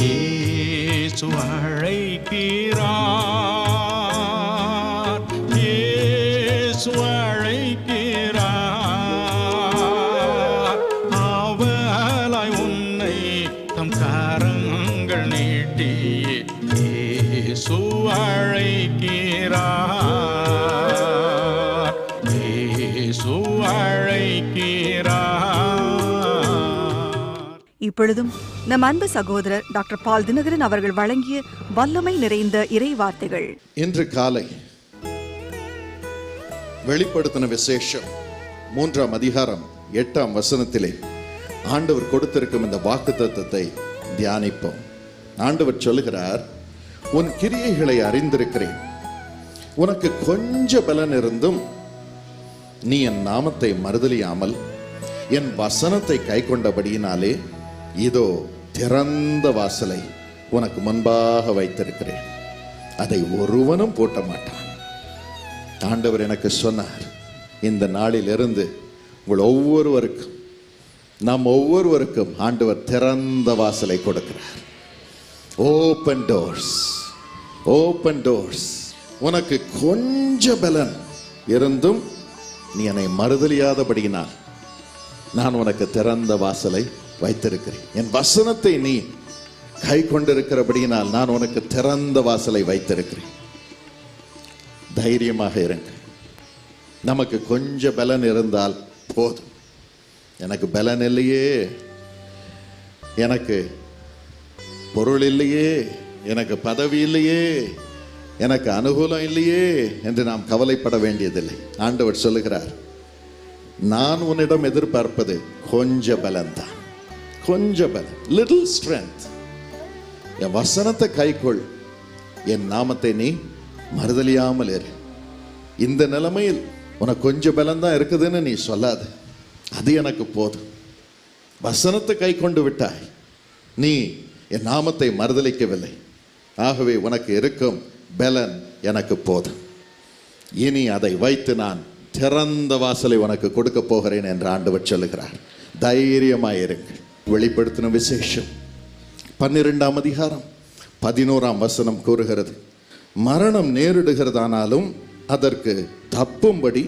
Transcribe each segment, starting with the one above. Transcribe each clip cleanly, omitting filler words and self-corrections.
இயேசு அழைக்கிறார், இயேசு அழைக்கிறார். ஆவலாய் உன்னை தம் கரங்கள் நீட்டி இயேசு அழைக்கிறார், இயேசு அழைக்கிறார். இப்பொழுதும் நம் அன்பு சகோதரர் டாக்டர் பால் தினகரன் அவர்கள் வழங்கிய வல்லமை நிறைந்த இறை வார்த்தைகள். இன்று காலை வெளிப்படுத்தின விசேஷம் 3ஆம் அதிகாரம் 8ஆம் வசனத்திலே ஆண்டவர் கொடுத்திருக்கும் இந்த வாக்குத்தத்தத்தை தியானிப்போம். ஆண்டவர் சொல்லுகிறார், உன் கிரியைகளை அறிந்திருக்கிறேன், உனக்கு கொஞ்ச பலன் இருந்தும் நீ என் நாமத்தை மறுதலியாமல் என் வசனத்தை கை கொண்டபடியினாலே இதோ திறந்த வாசலை உனக்கு முன்பாக வைத்திருக்கிறேன், அதை ஒருவனும் பூட்ட மாட்டான். ஆண்டவர் எனக்கு சொன்னார், இந்த நாளிலிருந்து உங்கள் ஒவ்வொருவருக்கும், நம் ஒவ்வொருவருக்கும் ஆண்டவர் திறந்த வாசலை கொடுக்கிறார். Open doors, open doors. உனக்கு கொஞ்ச பலன் இருந்தும் நீ என்னை மறுதலியாதபடியினால் நான் உனக்கு திறந்த வாசலை வைத்திருக்கிறேன். என் வசனத்தை நீ கை கொண்டிருக்கிறபடியினால் நான் உனக்கு திறந்த வாசலை வைத்திருக்கிறேன். தைரியமாக இருங்க. நமக்கு கொஞ்ச பலன் இருந்தால் போதும். எனக்கு பலன் இல்லையே, எனக்கு பொருள் இல்லையே, எனக்கு பதவி இல்லையே, எனக்கு அனுகூலம் இல்லையே என்று நாம் கவலைப்பட வேண்டியதில்லை. ஆண்டவர் சொல்லுகிறார், நான் உன்னிடம் எதிர்பார்ப்பது கொஞ்ச பலன் தான், கொஞ்ச பலன், லிட்டில் ஸ்ட்ரென்த். என் வசனத்தை கைக்கொள், என் நாமத்தை நீ மறுதலியாமல் இரு. இந்த நிலைமையில் உனக்கு கொஞ்சம் பலன் தான் இருக்குதுன்னு நீ சொல்லாது, அது எனக்கு போதும். வசனத்தை கை கொண்டு விட்டாய், நீ என் நாமத்தை மறுதலிக்கவில்லை, ஆகவே உனக்கு இருக்கும் பலன் எனக்கு போதும். இனி அதை வைத்து நான் திறந்த வாசலை உனக்கு கொடுக்க போகிறேன் என்று ஆண்டவர் சொல்லுகிறார். தைரியமாயிருங்கள். வெளிப்படுத்தின விசேஷம் 12ஆம் அதிகாரம் 11ஆம் வசனம் கூறுகிறது, மரணம் நேரிடுகிறதானாலும் அதற்கு தப்பும்படி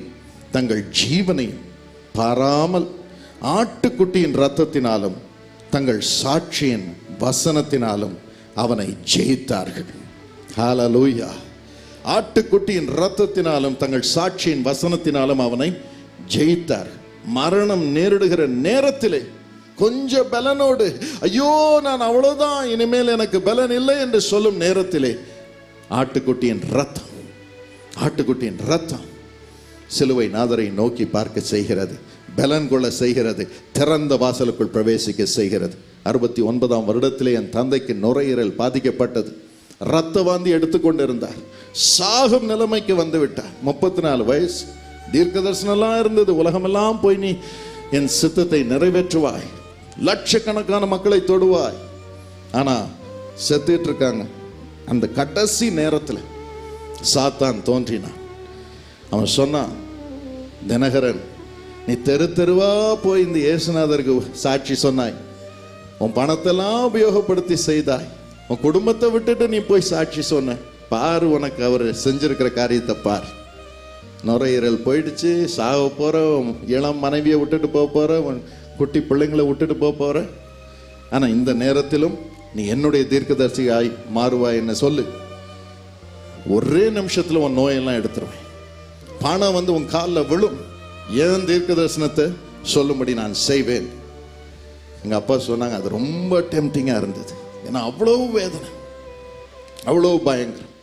தங்கள் ஜீவனையும் பாராமல் ஆட்டுக்குட்டியின் இரத்தத்தினாலும் தங்கள் சாட்சியின் வசனத்தினாலும் அவனை ஜெயித்தார்கள். ஹல்லேலூயா. ஆட்டுக்குட்டியின் இரத்தத்தினாலும் தங்கள் சாட்சியின் வசனத்தினாலும் அவனை ஜெயித்தார்கள். மரணம் நேரிடுகிற நேரத்திலே கொஞ்ச பலனோடு, ஐயோ நான் அவ்வளவுதான், இனிமேல் எனக்கு பலன் இல்லை என்று சொல்லும் நேரத்திலே ஆட்டுக்குட்டியின் ரத்தம், ஆட்டுக்குட்டியின் ரத்தம் சிலுவை நாதரை நோக்கி பார்க்க செய்கிறது, பலன் கொள்ள செய்கிறது, திறந்த வாசலுக்குள் பிரவேசிக்க செய்கிறது. 69ஆம் வருடத்திலே என் தந்தைக்கு நுரையீரல் பாதிக்கப்பட்டது. இரத்த வாந்தி எடுத்துக்கொண்டிருந்தார். சாகும் நிலைமைக்கு வந்து விட்டார். 34 வயசு. தீர்க்க தரிசனம்லாம் இருந்தது, உலகமெல்லாம் போய் நீ என் சித்தத்தை நிறைவேற்றுவாய், லட்சக்கணக்கான மக்களை தொடுவாய். ஆனா செத்துட்டு இருக்காங்க. அந்த கடைசி நேரத்தில் சாத்தான் தோன்றினான். அவன் சொன்னான், தினகரன், நீ தெரு தெருவா போய் இந்த இயேசுநாதருக்கு சாட்சி சொன்னாய், உன் பணத்தெல்லாம் உபயோகப்படுத்தி செய்தாய், உன் குடும்பத்தை விட்டுட்டு நீ போய் சாட்சி சொன்ன, பாரு உனக்கு அவர் செஞ்சிருக்கிற காரியத்தை பார். நுரையீரல் போயிடுச்சு, சாக போற, இளம் மனைவியை விட்டுட்டு போக போற, குட்டி பிள்ளைங்களை விட்டுட்டு போக போற. ஆனா இந்த நேரத்திலும் நீ என்னுடைய தீர்க்கதரிசியாய் மாறுவாய் என்ன சொல்லு, ஒரே நிமிஷத்துல உன் நோயெல்லாம் எடுத்துருவேன், பணம் வந்து உன் காலில் விழும், ஏன் தீர்க்க தரிசனத்தை சொல்லும்படி நான் செய்வேன். எங்க அப்பா சொன்னாங்க, அது ரொம்ப டெம்டிங்கா இருந்தது, ஏன்னா அவ்வளவு வேதனை, அவ்வளவு பயங்கரம்.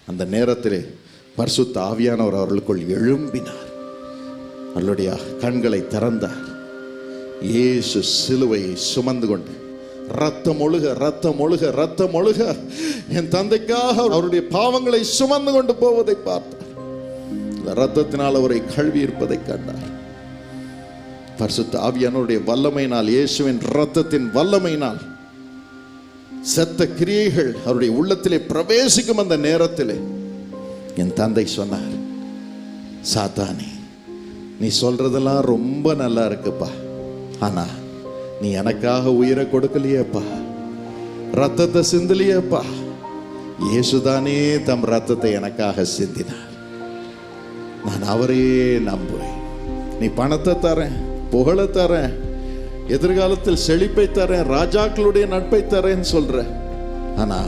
அந்த நேரத்திலே பரிசுத்த ஆவியானவர் அவர்களுக்குள் எழும்பினார், அவர்களுடைய கண்களை திறந்தார். இயேசு சிலுவையை சுமந்து கொண்டு ரத்தம் ஒழுக ரத்தம் ஒழுக ரத்தம் ஒழுக என் தந்தைக்காக அவருடைய பாவங்களை சுமந்து கொண்டு போவதை பார்த்தார். ரத்தத்தினால் அவரை கழுவி இருப்பதை கண்டார். பரிசுத்த ஆவியானவருடைய வல்லமையினால், இயேசுவின் ரத்தத்தின் வல்லமையினால் செத்த கிரியைகள் அவருடைய உள்ளத்திலே பிரவேசிக்கும். அந்த நேரத்திலே என் தந்தை சொன்னார், சாத்தானே, நீ சொல்றதெல்லாம் ரொம்ப நல்லா இருக்குப்பா, ஆனா நீ எனக்காக உயிரை கொடுக்கலையேப்பா, ரத்தத்தை சிந்தலையேப்பா, இயேசுதானே தம் ரத்தத்தை எனக்காக சிந்தினார். நான் அவரையே நம்புவேன். நீ பணத்தை தரேன், புகழை தரேன், எதிர்காலத்தில் செழிப்பை தரேன், ராஜாக்களுடைய நட்பை தரேன்னு சொல்ற, ஆனா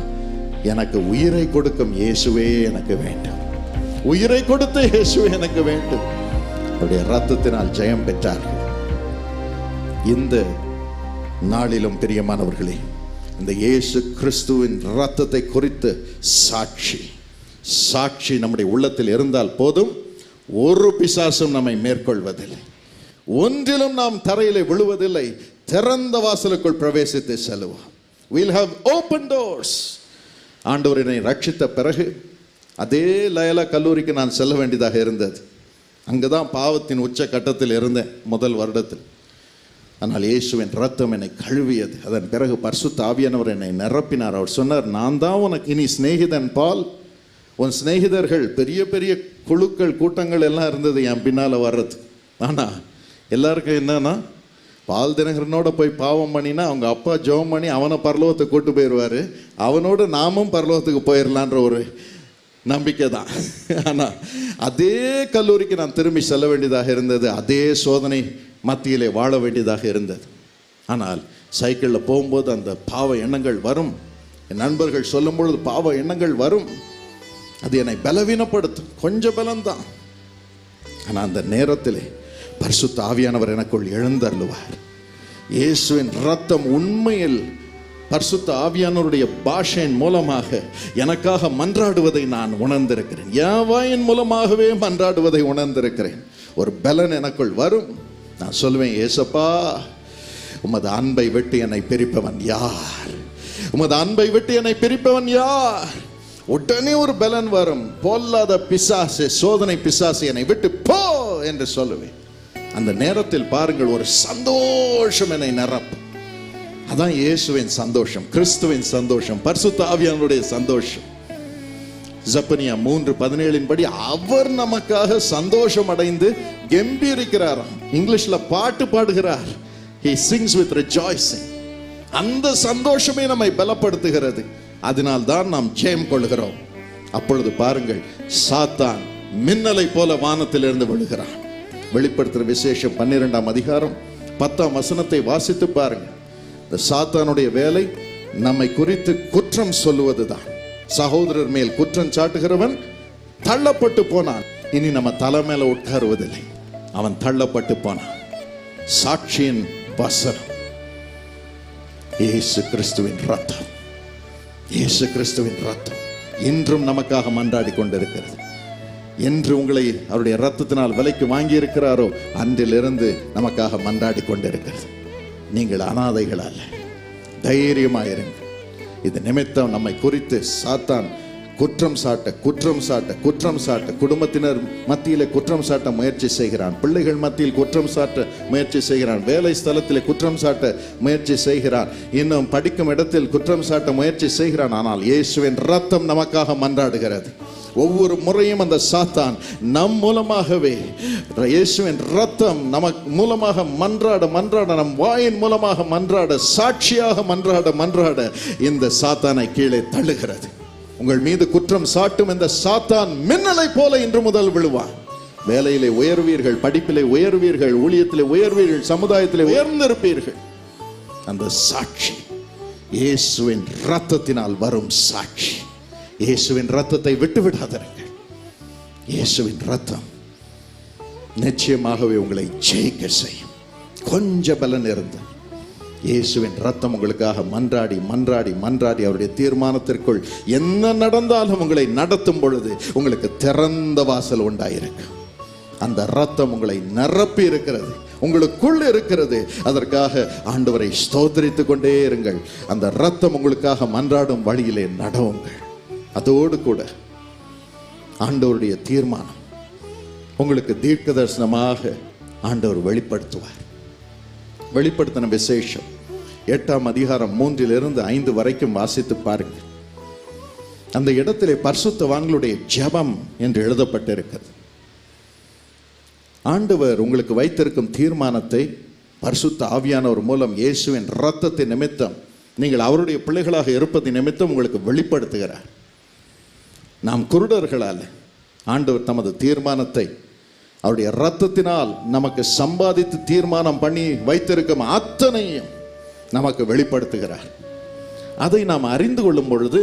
எனக்கு உயிரை கொடுக்கும் இயேசுவே எனக்கு வேண்டும். உயிரை கொடுத்த இயேசுவே எனக்கு வேண்டும். அவருடைய ரத்தத்தினால் ஜெயம் பெற்றார்கள். இந்த நாளிலும் பிரியமானவர்களே, இந்த இயேசு கிறிஸ்துவின் ரத்தத்தை குறித்து சாட்சி நம்முடைய உள்ளத்தில் இருந்தால் போதும். ஒரு பிசாசும் நம்மை மேற்கொள்வதில்லை, ஒன்றிலும் நாம் தரையிலே விழுவதில்லை. திறந்த வாசலுக்குள் பிரவேசித்து செல்வோம். We'll have open doors. ஆண்டவர் என்னை ரட்சித்த பிறகு அதே லயலா கல்லூரிக்கு நான் செல்ல வேண்டியதாக இருந்தது. அங்குதான் பாவத்தின் உச்ச கட்டத்தில் இருந்தேன் முதல் வருடத்தில். ஆனால் இயேசுவின் ரத்தம் என்னை கழுவியது. அதன் பிறகு பரிசுத்த ஆவியானவர் என்னை நிரப்பினார். அவர் சொன்னார், நான் தான் உனக்கு இனி சிநேகிதன் பால். உன் சிநேகிதர்கள் பெரிய பெரிய குழுக்கள் கூட்டங்கள் எல்லாம் இருந்தது என் பின்னால் வர்றது. ஆனால் எல்லாருக்கும் என்னன்னா, பால் தினகரனோட போய் பாவம் பண்ணினா அவங்க அப்பா ஜெபம் பண்ணி அவனை பரலோகத்துக்கு கூட்டு போயிடுவார், அவனோடு நாமும் பரலோகத்துக்கு போயிடலான்ற ஒரு நம்பிக்கை தான். ஆனால் அதே கல்லூரிக்கு நான் திரும்பி செல்ல வேண்டியதாக இருந்தது. அதே சோதனை மத்தியிலே வாழ வேண்டியதாக இருந்தது. ஆனால் சைக்கிளில் போகும்போது அந்த பாவ எண்ணங்கள் வரும். என் நண்பர்கள் சொல்லும் பொழுது பாவ எண்ணங்கள் வரும். அது என்னை பலவீனப்படுத்தும். கொஞ்சம் பலம்தான். ஆனால் அந்த நேரத்திலே பரிசுத்த ஆவியானவர் எனக்குள் எழுந்தருளுவார். இயேசுவின் ரத்தம் உண்மையில் பரிசுத்த ஆவியானவருடைய பாஷையின் மூலமாக எனக்காக மன்றாடுவதை நான் உணர்ந்திருக்கிறேன். என் வாயின் மூலமாகவே மன்றாடுவதை உணர்ந்திருக்கிறேன். ஒரு பலன் எனக்குள் வரும். நான் சொல்வேன், ஏசப்பா, உமது அன்பை விட்டு என்னை பிரிப்பவன் யார்? உமது அன்பை விட்டு என்னை பிரிப்பவன் யார்? உடனே ஒரு பலன் வரும். பொல்லாத பிசாசு, சோதனை பிசாசு, என்னை விட்டு போ என்று சொல்லுவேன். அந்த நேரத்தில் பாருங்கள், ஒரு சந்தோஷம் என்னை நிரப்பும். அதான் இயேசுவின் சந்தோஷம், கிறிஸ்துவின் சந்தோஷம், பரிசுத்த ஆவியானவருடைய சந்தோஷம். ஜெபனியா 3:17 படி அவர் நமக்காக சந்தோஷம் அடைந்து கம்பீரிக்கிறாராம். இங்கிலீஷ்ல பாட்டு பாடுகிறார். He sings with rejoicing. அந்த சந்தோஷமே நம்மை பலப்படுத்துகிறது. அதனால் தான் நாம் ஜெயம் கொள்கிறோம். அப்பொழுது பாருங்கள், சாத்தான் மின்னலை போல வானத்திலிருந்து விழுகிறான். வெளிப்படுத்துகிற விசேஷம் 12ஆம் அதிகாரம் 10ஆம் வசனத்தை வாசித்து பாருங்கள். இந்த சாத்தானுடைய வேலை நம்மை குறித்து குற்றம் சொல்லுவதுதான். சகோதரர் மேல் குற்றம் சாட்டுகிறவன் தள்ளப்பட்டு போனான். இனி நம்ம தலை மேல உட்காருவதில்லை, அவன் தள்ளப்பட்டு போனான். சாட்சியின் வசனம், இயேசு கிறிஸ்துவின் ரத்தம், இயேசு கிறிஸ்துவின் ரத்தம் இன்றும் நமக்காக மன்றாடி கொண்டிருக்கிறது. என்று உங்களை அவருடைய ரத்தத்தினால் விலைக்கு வாங்கி இருக்கிறாரோ அன்றிலிருந்து நமக்காக மன்றாடி கொண்டிருக்கிறது. நீங்கள் அனாதைகள் அல்ல, தைரியமாயிருங்கள். இது நிமித்தம் நம்மை குறித்து சாத்தான் குற்றம் சாட்ட குடும்பத்தினர் மத்தியிலே குற்றம் சாட்ட முயற்சி செய்கிறான். பிள்ளைகள் மத்தியில் குற்றம் சாட்ட முயற்சி செய்கிறான். வேலை ஸ்தலத்திலே குற்றம் சாட்ட முயற்சி செய்கிறான். இன்னும் படிக்கும் இடத்தில் குற்றம் சாட்ட முயற்சி செய்கிறான். ஆனால் இயேசுவின் ரத்தம் நமக்காக மன்றாடுகிறது. ஒவ்வொரு முறையும் அந்த சாத்தான் நம் மூலமாகவே, இயேசுவின் ரத்தம் நமக்கு மூலமாக மன்றாட நம் வாயின் மூலமாக மன்றாட, சாட்சியாக மன்றாட இந்த சாத்தானை கீழே தள்ளுகிறது. உங்கள் மீது குற்றம் சாட்டும் இந்த சாத்தான் மின்னலை போல இன்று முதல் விழுவான். வேலையிலே உயர்வீர்கள், படிப்பிலே உயர்வீர்கள், ஊழியத்திலே உயர்வீர்கள், சமுதாயத்திலே உயர்ந்திருப்பீர்கள். அந்த சாட்சி இயேசுவின் ரத்தத்தினால் வரும் சாட்சி. இயேசுவின் ரத்தத்தை விட்டு விடாதீர்கள். இயேசுவின் ரத்தம் நிச்சயமாகவே உங்களை ஜெயிக்க செய்யும். கொஞ்ச பலன் இருந்து இயேசுவின் ரத்தம் உங்களுக்காக மன்றாடி அவருடைய தீர்மானத்திற்குள் என்ன நடந்தாலும் உங்களை நடத்தும் பொழுது உங்களுக்கு திறந்த வாசல் உண்டாயிருக்கு. அந்த ரத்தம் உங்களை நிரப்பி இருக்கிறது, உங்களுக்குள் இருக்கிறது. அதற்காக ஆண்டவரை ஸ்தோத்திரித்துக் கொண்டே இருங்கள். அந்த ரத்தம் உங்களுக்காக மன்றாடும் வழியிலே நடவுங்கள். அதோடு கூட ஆண்டவருடைய தீர்மானம் உங்களுக்கு தீர்க்க தரிசனமாக ஆண்டவர் வெளிப்படுத்துவார். வெளிப்படுத்தின விசேஷம் 8ஆம் அதிகாரம் 3-5 வரைக்கும் வாசித்து பாருங்கள். அந்த இடத்திலே பரிசுத்தவான்களுடைய ஜெபம் என்று எழுதப்பட்டிருக்கிறது. ஆண்டவர் உங்களுக்கு வைத்திருக்கும் தீர்மானத்தை பரிசுத்த ஆவியானவர் மூலம் இயேசுவின் இரத்தத்தின் நிமித்தம் நீங்கள் அவருடைய பிள்ளைகளாக இருப்பது நிமித்தம் உங்களுக்கு வெளிப்படுத்துகிறார். நாம் குருடர்களால் ஆண்டவர் தமது தீர்மானத்தை அவருடைய இரத்தத்தினால் நமக்கு சம்பாதித்து தீர்மானம் பண்ணி வைத்திருக்கும் அத்தனையும் நமக்கு வெளிப்படுத்துகிறார். அதை நாம் அறிந்து கொள்ளும் பொழுது,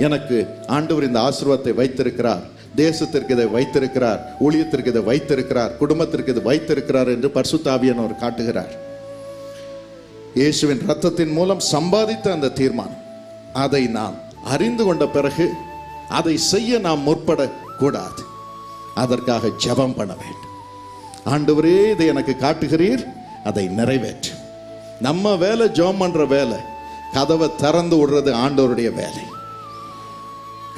எனக்கு ஆண்டவர் இந்த ஆசீர்வாதத்தை வைத்திருக்கிறார், தேசத்திற்கு இதை வைத்திருக்கிறார், ஊழியத்திற்கு இதை வைத்திருக்கிறார், குடும்பத்திற்கு இதை வைத்திருக்கிறார் என்று பரிசுத்த ஆவியானவர் காட்டுகிறார். இயேசுவின் இரத்தத்தின் மூலம் சம்பாதித்த அந்த தீர்மானம், அதை நாம் அறிந்து கொண்ட பிறகு அதை செய்ய நாம் முற்படக்கூடாது. அதற்காக ஜெபம் பண்ண வேண்டும். ஆண்டவரே, இதை எனக்கு காட்டுகிறீர், அதை நிறைவேற்று. நம்ம வேலை ஜெபம் பண்ற வேலை. கதவை திறந்து விடுறது ஆண்டவருடைய வேலை.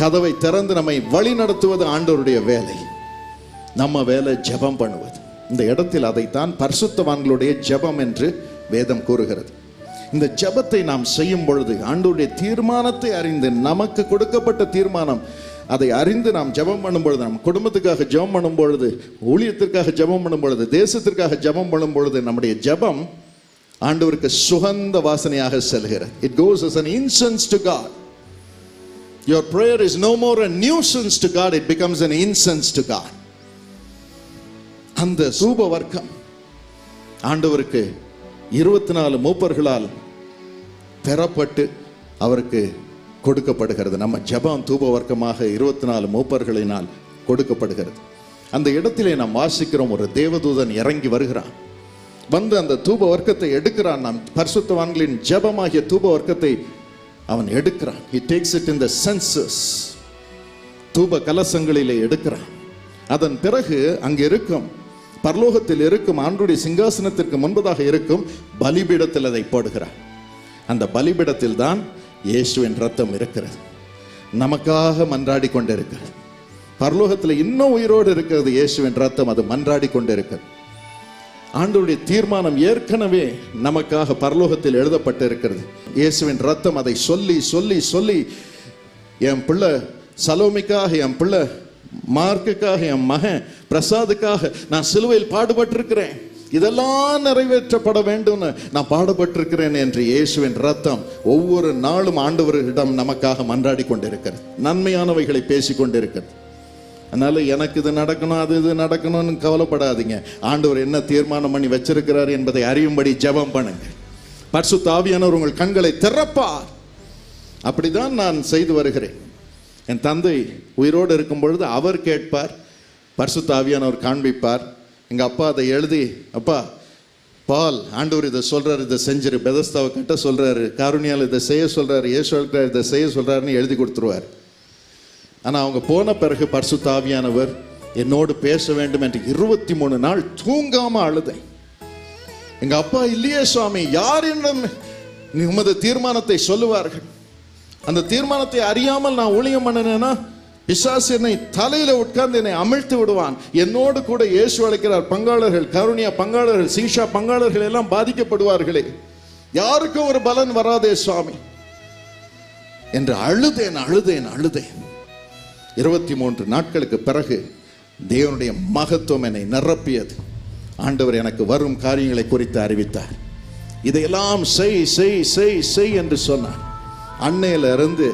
கதவை திறந்து நம்மை வழி நடத்துவது ஆண்டவருடைய வேலை. நம்ம வேலை ஜெபம் பண்ணுவது. இந்த இடத்தில் அதைத்தான் பரிசுத்தவான்களுடைய ஜெபம் என்று வேதம் கூறுகிறது. இந்த ஜெபத்தை நாம் செய்யும் பொழுது ஆண்டவருடைய தீர்மானத்தை அறிந்து, நமக்கு கொடுக்கப்பட்ட தீர்மானம் அதை அறிந்து நாம் ஜெபம் பண்ணும் பொழுது, நம் குடும்பத்துக்காக ஜெபம் பண்ணும் பொழுது, ஊழியத்திற்காக ஜெபம் பண்ணும் பொழுது, தேசத்திற்காக ஜெபம் பண்ணும் பொழுது, நம்முடைய ஜெபம் ஆண்டவருக்கு சுகந்த வாசனையாக செல்கிறது. It goes as an incense to God. Your prayer is no more a nuisance to God, it becomes an incense to God. அந்த சூப வர்க்கம் ஆண்டவருக்கு 24 மூப்பர்களால் பெறப்பட்டு அவருக்கு கொடுக்கப்படுகிறது. நம்ம ஜெபம் தூப வர்க்கமாக 24 மூப்பர்களினால் கொடுக்கப்படுகிறது. அந்த இடத்திலே நாம் வாசிக்கிறோம், ஒரு தேவதூதன் இறங்கி வருகிறான். வந்து அந்த தூப வர்க்கத்தை எடுக்கிறான். நாம் பரிசுத்தவான்களின் ஜெபமாகிய தூப வர்க்கத்தை அவன் எடுக்கிறான். He takes it in the census. தூப கலசங்களிலே எடுக்கிறான். அதன் பிறகு அங்கே இருக்கும், பரலோகத்தில் இருக்கும் ஆண்டவருடைய சிங்காசனத்திற்கு முன்பதாக இருக்கும் பலிபீடத்தில் அதை போடுகிறார். அந்த பலிபீடத்தில் தான் இயேசுவின் இரத்தம் இருக்கிறது. நமக்காக மன்றாடி கொண்டிருக்கிறது. பரலோகத்தில் இன்னும் உயிரோடு இருக்கிறது இயேசுவின் இரத்தம். அது மன்றாடி கொண்டிருக்கிறது. ஆண்டவருடைய தீர்மானம் ஏற்கனவே நமக்காக பரலோகத்தில் எழுதப்பட்டு இருக்கிறது. இயேசுவின் இரத்தம் அதை சொல்லி சொல்லி சொல்லி, என் பிள்ளை சலோமிக்காக, என் பிள்ளை மார்க்குக்காக, என் மகன் பிரசாதுக்காக நான் சிலுவையில் பாடுபட்டிருக்கிறேன், இதெல்லாம் நிறைவேற்றப்பட வேண்டும், நான் பாடுபட்டிருக்கிறேன் என்று இயேசுவின் இரத்தம் ஒவ்வொரு நாளும் ஆண்டவரிடம் நமக்காக மன்றாடி கொண்டிருக்கிறது. நன்மையானவைகளை பேசி கொண்டிருக்கிறது. அதனால எனக்கு இது நடக்கணும், அது இது நடக்கணும்னு கவலைப்படாதீங்க. ஆண்டவர் என்ன தீர்மானம் பண்ணி வச்சிருக்கிறார் என்பதை அறியும்படி ஜெபம் பண்ணுங்க. பரிசுத்த ஆவியானவர் உங்கள் கண்களை திறப்பார். அப்படிதான் நான் செய்து வருகிறேன். என் தந்தை உயிரோடு இருக்கும் பொழுது அவர் கேட்பார், பரிசுத்த ஆவியானவர் காண்பிப்பார். எங்கள் அப்பா அதை எழுதி, அப்பா பால் ஆண்டவர் இதை சொல்றாரு, இதை செஞ்சிரு, பெதஸ்தாவை கட்ட சொல்றாரு, காருண்யால் இதை செய்ய சொல்றாரு, இயேசுவுக்கு இதை செய்ய சொல்றாருன்னு எழுதி கொடுத்துருவார். ஆனால் அவங்க போன பிறகு பரிசுத்த ஆவியானவர் என்னோடு பேச வேண்டும் என்று 23 நாள் தூங்காம அழுதேன். எங்க அப்பா இல்லையே சுவாமி, யார் என்னும் உமது தீர்மானத்தை சொல்லுவார்கள்? அந்த தீர்மானத்தை அறியாமல் நான் ஊழியம் பண்ணினேன்னா பிசாசு என்னை தலையில உட்கார்ந்து என்னை அமிழ்த்து விடுவான். என்னோடு கூட இயேசு அழைக்கிறார் பங்காளர்கள், கருணியா பங்காளர்கள், சீஷா பங்காளர்கள் எல்லாம் பாதிக்கப்படுவார்களே, யாருக்கும் ஒரு பலன் வராதே சுவாமி என்று அழுதேன் அழுதேன் அழுதேன். 23 நாட்களுக்கு பிறகு தேவனுடைய மகத்துவம் என்னை நிரப்பியது. ஆண்டவர் எனக்கு வரும் காரியங்களை குறித்து அறிவித்தார். இதையெல்லாம் செய் செய் செய் செய் என்று சொன்னார். அன்னையில இருந்து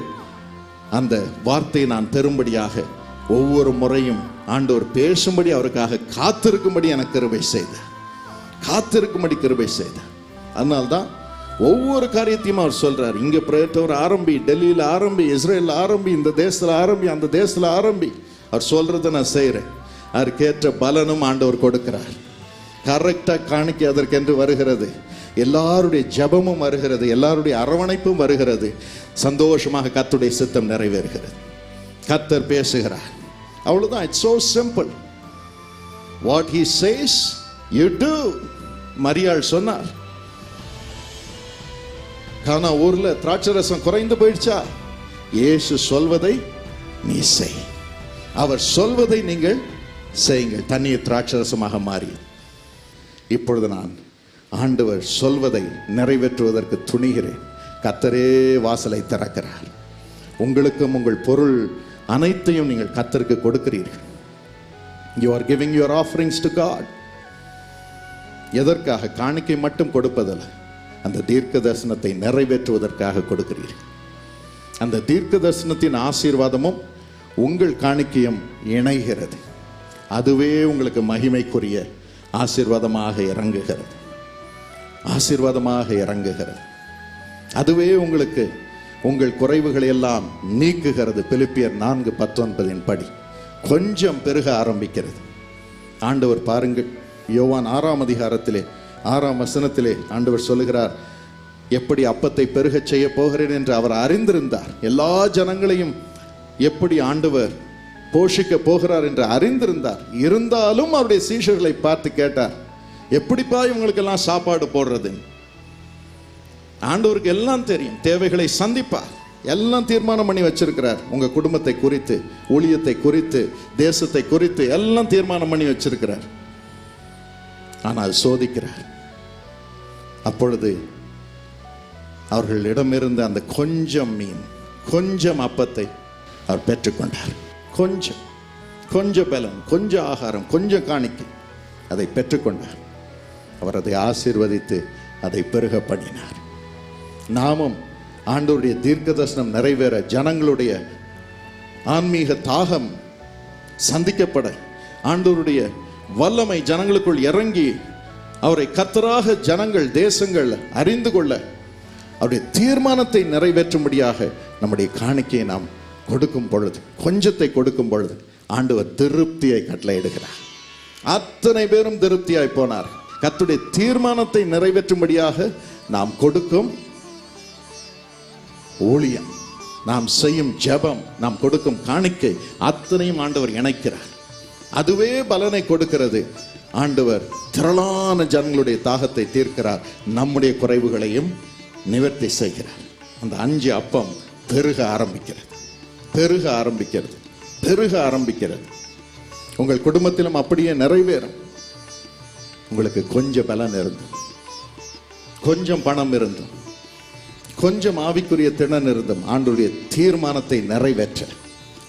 அந்த வார்த்தையை நான் பெறும்படியாக ஒவ்வொரு முறையும் ஆண்டவர் பேசும்படி அவருக்காக காத்திருக்கும்படி எனக்கு கிருபை செய்தார். காத்திருக்கும்படி கிருபை செய்தார். அதனால்தான் ஒவ்வொரு காரியத்தையும் அவர் சொல்றார். இங்க பிரேட்டவர் ஆரம்பி, டெல்லியில் ஆரம்பி, இஸ்ரேல் ஆரம்பி, இந்த தேசத்துல ஆரம்பி, அந்த தேசத்துல ஆரம்பி. அவர் சொல்றதை நான் செய்கிறேன். அதற்கேற்ற பலனும் ஆண்டவர் கொடுக்கிறார். கரெக்டா காணிக்கை அதற்கென்று வருகிறது. எல்லாருடைய ஜபமும் வருகிறது, எல்லாருடைய அரவணைப்பும் வருகிறது. சந்தோஷமாக கர்த்தருடைய சித்தம் நிறைவேறுகிறது. கர்த்தர் பேசுகிறார். அவ்வளவுதான். It's so simple. What he says you do. மரியாள் சொன்னார், கானா ஊர்ல திராட்சரசம் குறைந்து போயிடுச்சா, இயேசு சொல்வதை நீ செய். அவர் சொல்வதை நீங்கள் செய்யுங்கள். தண்ணீர் திராட்சரசமாக மாறி. இப்பொழுது நான் ஆண்டவர் சொல்வதை நிறைவேற்றுவதற்கு துணிகிறேன். கர்த்தரே வாசலை திறக்கிறார். உங்களுக்கும் உங்கள் பொருள் அனைத்தையும் நீங்கள் கர்த்தருக்கு கொடுக்கிறீர்கள். You are giving your offerings to God. எதற்காக? காணிக்கை மட்டும் கொடுப்பதில்லை, அந்த தீர்க்க தரிசனத்தை நிறைவேற்றுவதற்காக கொடுக்கிறீர்கள். அந்த தீர்க்க தரிசனத்தின் ஆசீர்வாதமும் உங்கள் காணிக்கையும் இணைகிறது. அதுவே உங்களுக்கு மகிமைக்குரிய ஆசீர்வாதமாக இறங்குகிறது. ஆசீர்வாதமாக இறங்குகிறது. அதுவே உங்களுக்கு உங்கள் குறைவுகளை எல்லாம் நீக்குகிறது. பிலிப்பியர் 4:19 படி கொஞ்சம் பெருக ஆரம்பிக்கிறது. ஆண்டவர் பாருங்கள், யோவான் 6ஆம் அதிகாரத்திலே 6ஆம் வசனத்திலே ஆண்டவர் சொல்லுகிறார், எப்படி அப்பத்தை பெருகச் செய்ய போகிறேன் என்று அவர் அறிந்திருந்தார். எல்லா ஜனங்களையும் எப்படி ஆண்டவர் போஷிக்க போகிறார் என்று அறிந்திருந்தார். இருந்தாலும் அவருடைய சீஷர்களை பார்த்து கேட்டார், எப்படிப்பா இவங்களுக்கெல்லாம் சாப்பாடு போடுறது? ஆண்டவருக்கு எல்லாம் தெரியும், தேவைகளை சந்திப்பார். எல்லாம் தீர்மானம் பண்ணி வச்சிருக்கிறார். உங்க குடும்பத்தை குறித்து, ஊழியத்தை குறித்து, தேசத்தை குறித்து எல்லாம் தீர்மானம் பண்ணி வச்சிருக்கிறார். ஆனால் சோதிக்கிறார். அப்பொழுது அவர்களிடமிருந்த அந்த கொஞ்சம் மீன், கொஞ்சம் அப்பத்தை அவர் பெற்றுக்கொண்டார். கொஞ்சம் பலன், கொஞ்சம் ஆகாரம், கொஞ்சம் காணிக்கை, அதை பெற்றுக்கொண்டார். அவர் அதை ஆசீர்வதித்து அதை பெருக பண்ணினார். நாமும் ஆண்டவருடைய தீர்க்க தரிசனம் நிறைவேற, ஜனங்களுடைய ஆன்மீக தாகம் சந்திக்கப்பட, ஆண்டவருடைய வல்லமை ஜனங்களுக்குள் இறங்கி அவரை கர்த்தராக ஜனங்கள், தேசங்கள் அறிந்து கொள்ள, அவருடைய தீர்மானத்தை நிறைவேற்றும்படியாக நம்முடைய காணிக்கையை நாம் கொடுக்கும் பொழுது, கொஞ்சத்தை கொடுக்கும் பொழுது ஆண்டவர் திருப்தியை கட்டளையிடுகிறார். அத்தனை பேரும் திருப்தியாய் போனார். கர்த்தருடைய தீர்மானத்தை நிறைவேற்றும்படியாக நாம் கொடுக்கும் ஊழியம், நாம் செய்யும் ஜெபம், நாம் கொடுக்கும் காணிக்கை அத்தனையும் ஆண்டவர் இணைக்கிறார். அதுவே பலனை கொடுக்கிறது. ஆண்டவர் திரளான ஜனங்களுடைய தாகத்தை தீர்க்கிறார். நம்முடைய குறைவுகளையும் நிவர்த்தி செய்கிறார். அந்த 5 அப்பம் பெருக ஆரம்பிக்கிறது, பெருக ஆரம்பிக்கிறது, பெருக ஆரம்பிக்கிறது. உங்கள் குடும்பத்திலும் அப்படியே நிறைவேறும். உங்களுக்கு கொஞ்சம் பலன் இருந்தும், கொஞ்சம் பணம் இருந்தும், கொஞ்சம் ஆவிக்குரிய திறன் இருந்தும், ஆண்டவருடைய தீர்மானத்தை நிறைவேற்ற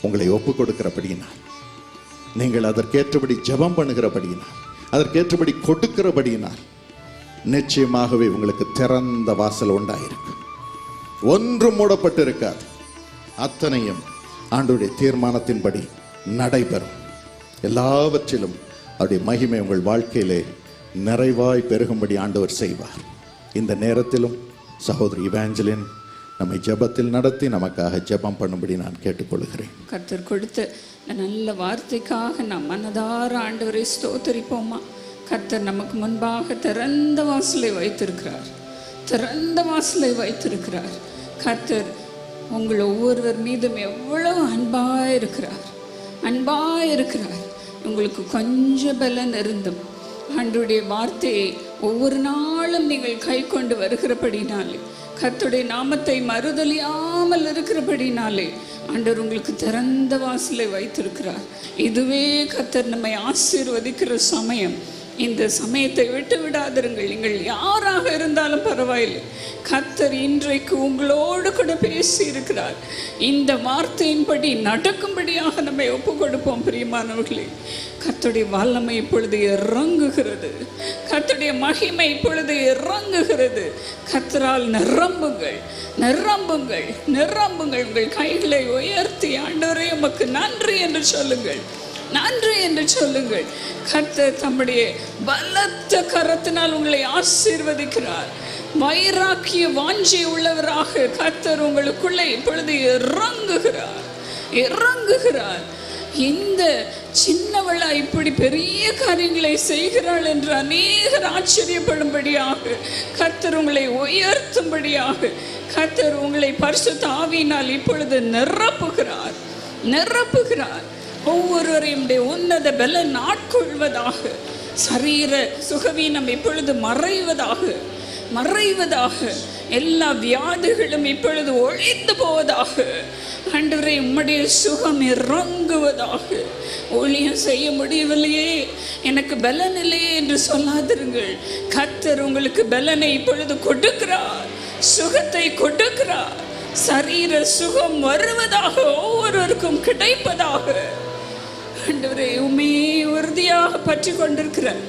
உங்களை ஒப்பு கொடுக்கிறபடியினால், நீங்கள் அதற்கேற்றபடி ஜெபம் பண்ணுகிறபடியினால், அதற்கேற்றபடி கொடுக்கிறபடியினால், நிச்சயமாகவே உங்களுக்கு திறந்த வாசல் உண்டாயிருக்கும். ஒன்றும் மூடப்பட்டு இருக்காது. அத்தனையும் ஆண்டவருடைய தீர்மானத்தின்படி நடைபெறும். எல்லாவற்றிலும் அவருடைய மகிமை உங்கள் வாழ்க்கையிலே நிறைவாய் பெருகும்படி ஆண்டவர் செய்வார். இந்த நேரத்திலும் சகோதரி இவாஞ்சலின் நம்மை ஜெபத்தில் நடத்தி நமக்காக ஜெபம் பண்ணும்படி நான் கேட்டுக்கொள்கிறேன். கர்த்தர் கொடுத்த நல்ல வார்த்தைக்காக நாம் மனதார ஆண்டவரை ஸ்தோத்தரிப்போமா. கர்த்தர் நமக்கு முன்பாக திறந்த வாசலை வைத்திருக்கிறார், திறந்த வாசலை வைத்திருக்கிறார். கர்த்தர் உங்கள் ஒவ்வொருவர் மீதும் எவ்வளவு அன்பாக இருக்கிறார், அன்பாக இருக்கிறார். உங்களுக்கு கொஞ்சம் பலன் இருந்தும் ஆண்டவருடைய வார்த்தையை ஒவ்வொரு நாளும் நீங்கள் கை கொண்டு வருகிறபடினாலே, கர்த்தருடைய நாமத்தை மறுதலியாமல் இருக்கிறபடினாலே ஆண்டவர் உங்களுக்கு திறந்த வாசலை வைத்திருக்கிறார். இதுவே கர்த்தர் நம்மை ஆசீர்வதிக்கிற சமயம். இந்த சமயத்தை விட்டு விடாதிருங்கள். நீங்கள் யாராக இருந்தாலும் பரவாயில்லை, கர்த்தர் இன்றைக்கு உங்களோடு கூட பேசி இருக்கிறார். இந்த வார்த்தையின்படி நடக்கும்படியாக நம்மை ஒப்பு கொடுப்போம். பிரியமானவர்களே, கர்த்தருடைய வல்லமை இப்பொழுது இறங்குகிறது, கர்த்தருடைய மகிமை இப்பொழுது இறங்குகிறது. கர்த்தரால் நிரம்புங்கள், நிரம்புங்கள், நிரம்புங்கள். உங்கள் கைகளை உயர்த்தி ஆண்டவரே உமக்கு நன்றி என்று சொல்லுங்கள், நன்றி என்று சொல்லுங்கள். கர்த்தர் தம்முடைய பலத்த கரத்தினால் உங்களை ஆசீர்வதிக்கிறார். வைராக்கிய வாஞ்சை உள்ளவராக கர்த்தர் உங்களுக்குள்ளே இப்பொழுது இறங்குகிறார், இறங்குகிறார். இந்த சின்னவளா இப்படி பெரிய காரியங்களை செய்கிறாள் என்று அநேகர் ஆச்சரியப்படும்படியாக கர்த்தர் உங்களை உயர்த்தும்படியாக கர்த்தர் உங்களை பரிசுத்த ஆவியினால் இப்பொழுது நிரப்புகிறார், நிரப்புகிறார். ஒவ்வொருவரையும் உன்னத பலன் ஆட்கொள்வதாக, சரீர சுகவீனம் இப்பொழுது மறைவதாக, மறைவதாக, எல்லா வியாதிகளும் இப்பொழுது ஒழிந்து போவதாக. ஆண்டவரே, உம்முடைய சுகம் இறங்குவதாக. ஊழியம் செய்ய முடியவில்லையே, எனக்கு பலன் இல்லையே என்று சொல்லாதிருங்கள். கர்த்தர் உங்களுக்கு பலனை இப்பொழுது கொடுக்கிறார், சுகத்தை கொடுக்கிறார். சரீர சுகம் வருவதாக, ஒவ்வொருவருக்கும் கிடைப்பதாக. ஆண்டவரே, உண்மையே உறுதியாக பற்றி கொண்டிருக்கிறார்.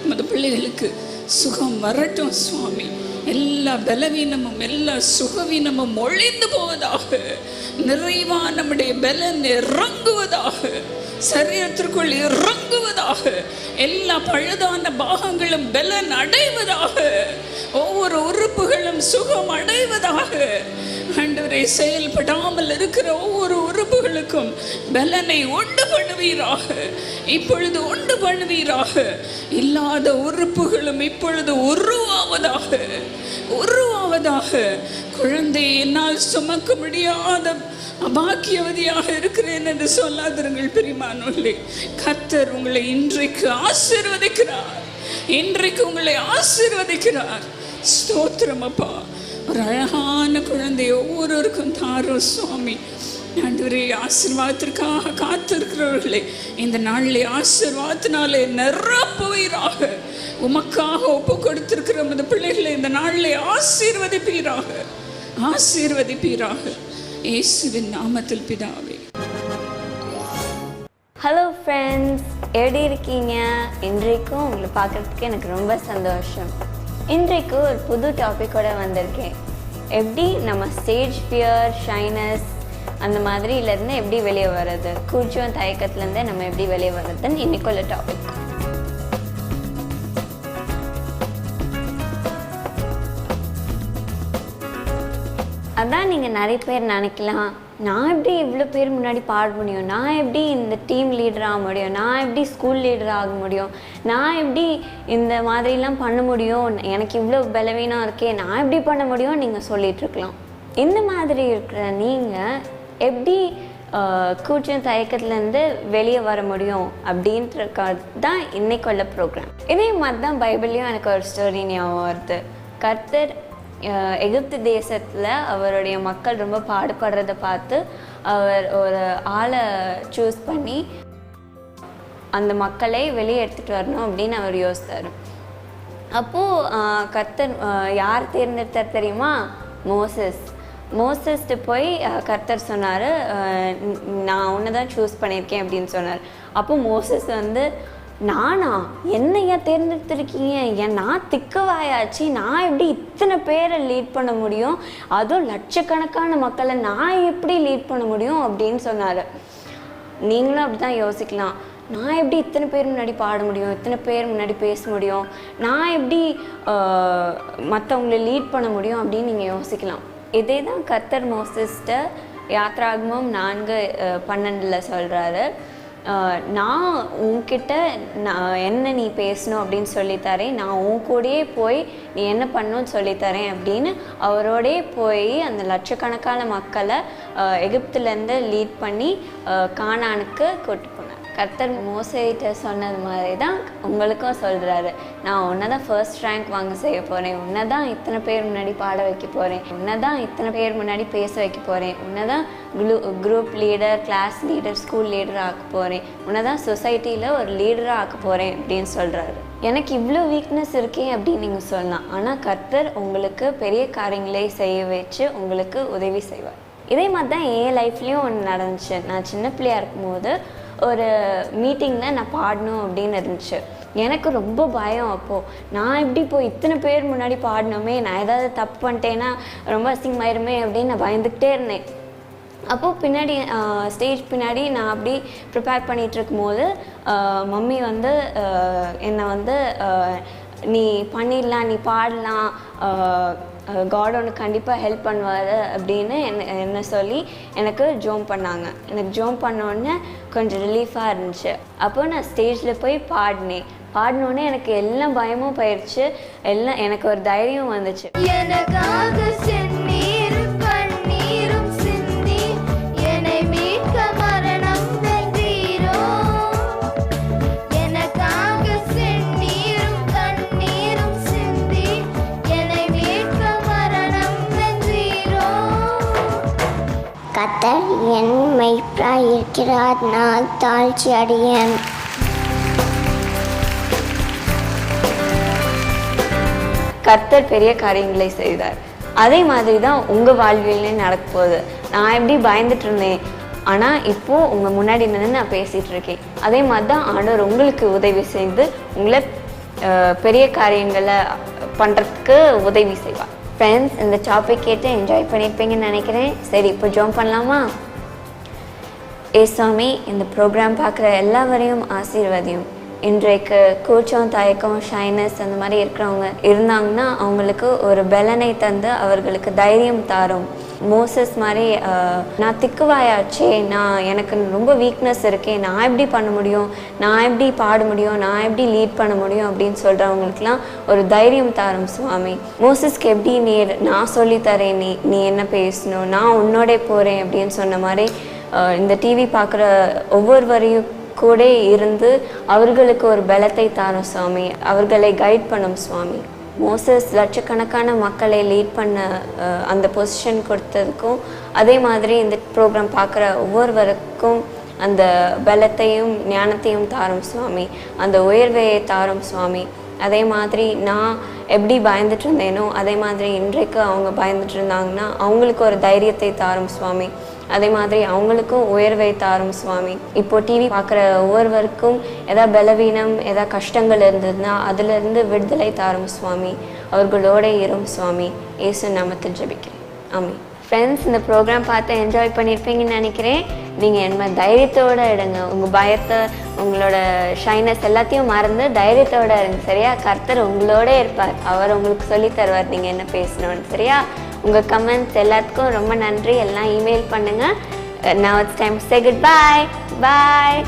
நமது பிள்ளைகளுக்கு சுகம் வரட்டும் சுவாமி. எல்லா பலவீனமும் எல்லா சுகவீனமும் ஒழிந்து போவதாக. நிறைவா நம்முடைய பலன் இறங்குவதாக, சரீரத்திற்குள் இறங்குவதாக. எல்லா பழுதான பாகங்களும் பலன் அடைவதாக. ஒவ்வொரு உறுப்புகளும் சுகம் அடைவதாக. ஆண்டவரே, செயல்படாமல் இருக்கிற ஒவ்வொரு உறுப்புகளுக்கும் பலனை உண்டு பண்ணுவீராக. இப்பொழுது உண்டு பண்ணுவீராக. இல்லாத உறுப்புகளும் இப்பொழுது உருவாவதாக, உருவாவதாக. குழந்தை என்னால் சுமக்க முடியாத அபாக்கியவதியாக இருக்கிறேன் என்று சொல்லாதிருங்கள் பிரியமானவர்களே. கர்த்தர் உங்களை இன்றைக்கு ஆசீர்வதிக்கிறார். இன்றைக்கு உங்களை ஆசீர்வதிக்கிறார். ஸ்தோத்திரம் அப்பா. ஒரு அழகான குழந்தை ஒவ்வொருவருக்கும் தாரோ சுவாமி. ஆண்டவரே, ஆசீர்வாதத்திற்காக காத்திருக்கிறவர்களே இந்த நாளிலே ஆசீர்வாதத்தினாலே நிரப்புவீராக. உமக்காக ஒப்பு கொடுத்திருக்கிற அந்த பிள்ளைகளை இந்த நாளிலே ஆசீர்வதிப்பீராக, ஆசீர்வதிப்பீராக. இயேசுவின் நாமத்தில் பிதாவே. ஹலோ ஃப்ரெண்ட்ஸ், எப்படி இருக்கீங்க? இன்றைக்கும் உங்களை பார்க்குறதுக்கு எனக்கு ரொம்ப சந்தோஷம். இன்றைக்கு ஒரு புது டாப்பிக்கோடு வந்திருக்கேன். எப்படி நம்ம ஸ்டேஜ் ஃபியர், ஷைனஸ் அந்த மாதிரிலேருந்து எப்படி வெளியே வர்றது, கூச்சம் தயக்கத்துலேருந்து நம்ம எப்படி வெளியே வர்றதுன்னு இன்றைக்கு உள்ள டாபிக். அதான் நீங்கள் நிறைய பேர் நினைக்கலாம், நான் எப்படி இவ்வளோ பேர் முன்னாடி பாட முடியும், நான் எப்படி இந்த டீம் லீடர் ஆக முடியும், நான் எப்படி ஸ்கூல் லீடர் ஆக முடியும், நான் எப்படி இந்த மாதிரிலாம் பண்ண முடியும், எனக்கு இவ்வளோ பலவீனம் இருக்கே, நான் எப்படி பண்ண முடியும் நீங்கள் சொல்லிகிட்ருக்கலாம். இந்த மாதிரி இருக்கிற நீங்கள் எப்படி கூச்சம் தயக்கத்துலேருந்து வெளியே வர முடியும் அப்படின்றது தான் இன்னைக்கு உள்ள ப்ரோக்ராம். இதே மாதிரி தான் பைபிள்லேயும் எனக்கு ஒரு ஸ்டோரி ஞாபகம் வருது. கர்த்தர் எகிப்து தேசத்தில் அவருடைய மக்கள் ரொம்ப பாடுபடுறதை பார்த்து அவர் ஒரு ஆளை சூஸ் பண்ணி அந்த மக்களை வெளியே எடுத்துகிட்டு வரணும் அப்படின்னு அவர் யோசித்தார். அப்போது கர்த்தர் யார் தேர்ந்தெடுத்தார் தெரியுமா? மோசஸ்ட்டு போய் கர்த்தர் சொன்னார், நான் உன்னை தான் சூஸ் பண்ணியிருக்கேன் அப்படின்னு சொன்னார். அப்போது மோசஸ் வந்து, நானா, என்னையா தேர்ந்தெடுத்திருக்கீங்க, நான் திக்கவாயாச்சு, நான் எப்படி இத்தனை பேரை லீட் பண்ண முடியும், அதுவும் லட்சக்கணக்கான மக்களை நான் எப்படி லீட் பண்ண முடியும் அப்படின்னு சொன்னார். நீங்களும் அப்படி தான் யோசிக்கலாம், நான் எப்படி இத்தனை பேர் முன்னாடி பாட முடியும், இத்தனை பேர் முன்னாடி பேச முடியும், நான் எப்படி மற்றவங்களை லீட் பண்ண முடியும் அப்படின்னு நீங்கள் யோசிக்கலாம். இதே தான் கர்த்தர் மோசஸ்ட்ட யாத்ராகமம் 4:12 சொல்கிறாரு. நான் உன்கிட்ட என்ன நீ பேசணும் அப்படின்னு சொல்லித்தரேன், நான் உன் கூடயே போய் நீ என்ன பண்ணணும்னு சொல்லித்தரேன் அப்படின்னு அவரோடே போய் அந்த லட்சக்கணக்கான மக்களை எகிப்துலேருந்து லீட் பண்ணி கானானுக்கு கூட்டு போனார். கர்த்தர் மோசேகிட்ட சொன்னது மாதிரி தான் உங்களுக்கும் சொல்கிறாரு, நான் உன்னை தான் ஃபர்ஸ்ட் ரேங்க் வாங்க செய்ய போகிறேன், உன்னை தான் இத்தனை பேர் முன்னாடி பாட வைக்க போகிறேன், உன்னை தான் இத்தனை பேர் முன்னாடி பேச வைக்க போகிறேன், உன்னை தான் group leader, class leader, school leader ஆக்க போகிறேன், உன்னை தான் சொசைட்டியில் ஒரு லீடராக ஆக்க போகிறேன் அப்படின்னு சொல்கிறாரு. எனக்கு இவ்வளோ வீக்னஸ் இருக்கே அப்படின்னு நீங்கள் சொல்லலாம். ஆனால் கர்த்தர் உங்களுக்கு பெரிய காரியங்களை செய்ய வச்சு உங்களுக்கு உதவி செய்வார். இதே மாதிரி தான் என் லைஃப்லேயும் ஒன்று நடந்துச்சு. நான் சின்ன பிள்ளையாக இருக்கும்போது ஒரு மீட்டிங்கில் நான் பாடணும் அப்படின்னு இருந்துச்சு. எனக்கு ரொம்ப பயம். அப்போது நான் எப்படி போய் இத்தனை பேர் முன்னாடி பாடணுமே, நான் ஏதாவது தப்பு பண்ணிட்டேன்னா ரொம்ப அசிங்கமாயிருமே அப்படின்னு நான் பயந்துக்கிட்டே இருந்தேன். அப்போது பின்னாடி ஸ்டேஜ் பின்னாடி நான் அப்படி ப்ரிப்பேர் பண்ணிகிட்டு இருக்கும்போது மம்மி வந்து என்னை வந்து நீ பண்ணிடலாம், நீ பாடலாம், காட் உனக்கு கண்டிப்பாக ஹெல்ப் பண்ணுவார் அப்படின்னு என்ன சொல்லி எனக்கு ஜோம் பண்ணாங்க. எனக்கு ஜோம் பண்ணோடனே கொஞ்சம் ரிலீஃபாக இருந்துச்சு. அப்போது நான் ஸ்டேஜில் போய் பாடினோடனே எனக்கு எல்லாம் பயமும் போயிடுச்சு, எல்லாம் எனக்கு ஒரு தைரியம் வந்துச்சு. கர்த்தர் என் மெய்ப்பராய் இருக்கிறார், நான் தாழ்ச்சி அடையேன். கர்த்தர் பெரிய காரியங்களை செய்தார். அதே மாதிரி தான் உங்கள் வாழ்விலே நடக்க போகுது. நான் எப்படி பயந்துட்டு இருந்தேன், ஆனால் இப்போது உங்கள் முன்னாடி நின்று நான் பேசிகிட்டு இருக்கேன். அதே மாதிரி தான் ஆண்டவர் உங்களுக்கு உதவி செய்து உங்களை பெரிய காரியங்களை பண்ணுறதுக்கு உதவி செய்வார். ஃப்ரெண்ட்ஸ், இந்த டாபிக் கேட்டு என்ஜாய் பண்ணியிருப்பீங்கன்னு நினைக்கிறேன். சரி, இப்போ ஜாம் பண்ணலாமா? ஏசாமி, இந்த ப்ரோக்ராம் பார்க்குற எல்லாவரையும் ஆசீர்வதியும். இன்றைக்கு கூச்சம், தயக்கம், ஷைனஸ் அந்த மாதிரி இருக்கிறவங்க இருந்தாங்கன்னா அவங்களுக்கு ஒரு பலனை தந்து அவர்களுக்கு தைரியம் தாரும். மோசஸ் மாதிரி நான் திக்குவாயாச்சே, எனக்கு ரொம்ப வீக்னஸ் இருக்கே, நான் எப்படி பண்ண முடியும், நான் எப்படி பாட முடியும், நான் எப்படி லீட் பண்ண முடியும் அப்படின்னு சொல்கிறவங்களுக்குலாம் ஒரு தைரியம் தாரும் சுவாமி. மோசஸ்க்கு எப்படி நான் சொல்லித்தரேன், நீ என்ன பேசணும், நான் உன்னோட போகிறேன் அப்படின்னு சொன்ன மாதிரி இந்த டிவி பார்க்குற ஒவ்வொருவரையும் கூட இருந்து அவர்களுக்கு ஒரு பலத்தை தாரும் சுவாமி. அவர்களை கைட் பண்ணும் சுவாமி. மோசஸ் லட்சக்கணக்கான மக்களை லீட் பண்ண அந்த பொசிஷன் கொடுத்ததுக்கும் அதே மாதிரி இந்த ப்ரோக்ராம் பார்க்குற ஒவ்வொருவருக்கும் அந்த பலத்தையும் ஞானத்தையும் தாரும் சுவாமி. அந்த உயர்வையை தாரும் சுவாமி. அதே மாதிரி நான் எப்படி பயந்துட்டு இருந்தேனோ அதே மாதிரி இன்றைக்கு அவங்க பயந்துட்டு இருந்தாங்கன்னா அவங்களுக்கு ஒரு தைரியத்தை தாரும் சுவாமி. அதே மாதிரி அவங்களுக்கும் உயர்வை தாரும் சுவாமி. இப்போ டிவி பார்க்குற ஒவ்வொருவருக்கும் எதாவது பலவீனம், எதாவது கஷ்டங்கள் இருந்ததுன்னா அதிலிருந்து விடுதலை தாரும் சுவாமி. அவர்களோட இரும் சுவாமி. இயேசு நாமத்தில் ஜெபிக்கிறேன். ஆமென். ஃப்ரெண்ட்ஸ், இந்த ப்ரோக்ராம் பார்த்து என்ஜாய் பண்ணியிருப்பீங்கன்னு நினைக்கிறேன். நீங்கள் என்ன தைரியத்தோடு எடுங்க. உங்கள் பயத்தை, உங்களோட ஷைனஸ் எல்லாத்தையும் மறந்து தைரியத்தோடு இருங்க. சரியா? கர்த்தர் உங்களோட இருப்பார். அவர் உங்களுக்கு சொல்லி தருவார் நீங்கள் என்ன பேசணும்னு. சரியா? உங்கள் கமெண்ட்ஸ் எல்லாத்துக்கும் ரொம்ப நன்றி. எல்லாம் இமெயில் பண்ணுங்கள். Now it's time to say goodbye. Bye.